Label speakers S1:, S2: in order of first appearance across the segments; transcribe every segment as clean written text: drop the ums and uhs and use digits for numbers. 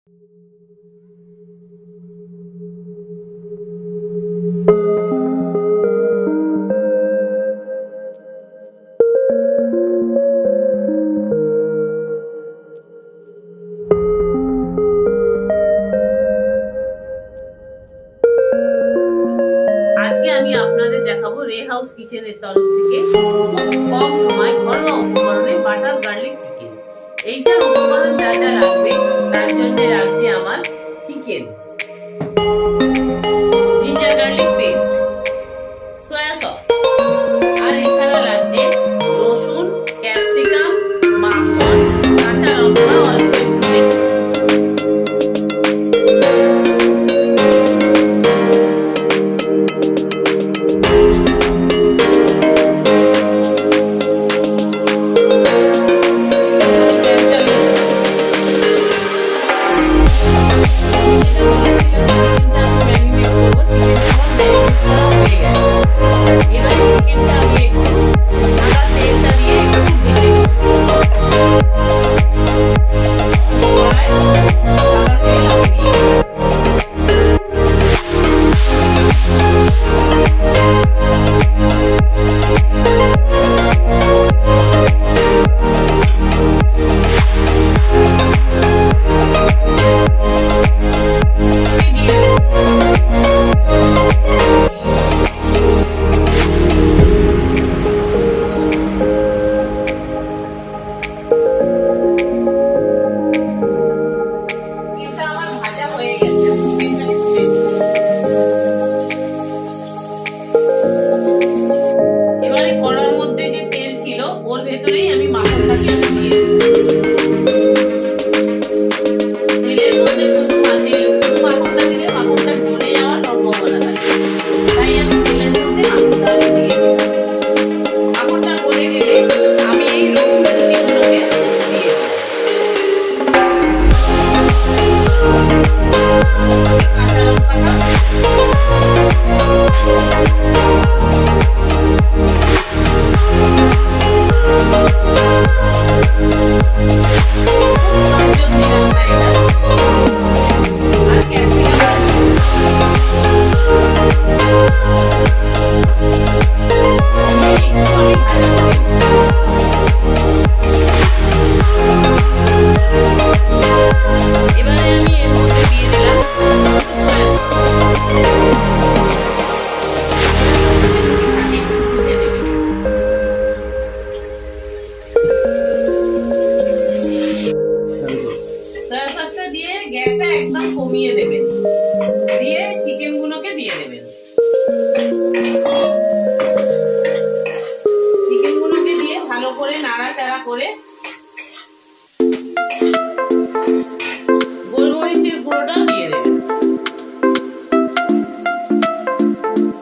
S1: আজকে আমি আপনাদের দেখাবো রে হাউস কিচেনের তরফ থেকে কম সময় ঘরোয়া উপকরণে বাটার গার্লিক চিকেন। এইটার উপকরণ যা যা লাগবে তার জন্য লাগছে আমার chicken, ginger garlic paste, soya sauce, আর এছাড়া লাগছে রসুন, ক্যাপসিকাম, মাখন, কাঁচা লঙ্কা অল্প একটু। ওর ভেতরেই আমি মাখনটাকে দিয়ে তেলের মধ্যে শুধু মাখনটা দিলে মাখনটা ঝরে যাওয়ার সম্ভাবনা থাকে, তাই আমি তেলের মধ্যে মাখনটাকে দিয়ে মাখনটা গলে গেলে আমি এই রসুন কুচিগুলোকে দিয়ে কাঁচা লঙ্কাটা দিয়ে গ্যাসটা একদম কমিয়ে দেবেন, দিয়ে চিকেন গুলোকে দিয়ে দেবেন। চিকেন গুলোকে দিয়ে ভালো করে নাড়াচাড়া করে গোলমরিচের গুঁড়োটাও দিয়ে দেবেন।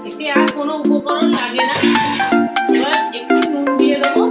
S1: এতে আর কোনো উপকরণ লাগে না। এবার একটু নুন দিয়ে দেবো।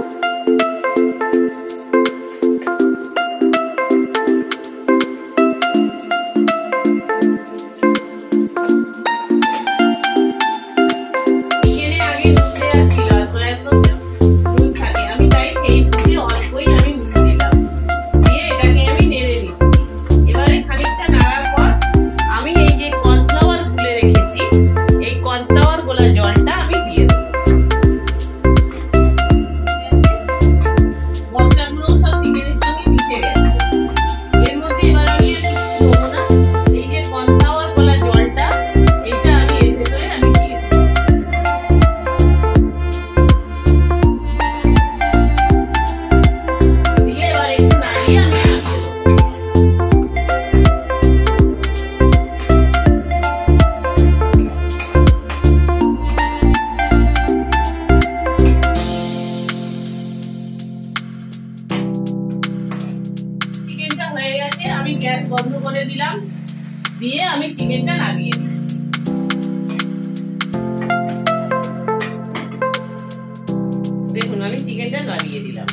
S1: আমি গ্যাস বন্ধ করে দিলাম, দিয়ে আমি চিকেনটা নামিয়ে দিচ্ছি। দেখুন আমি চিকেনটা নামিয়ে দিলাম।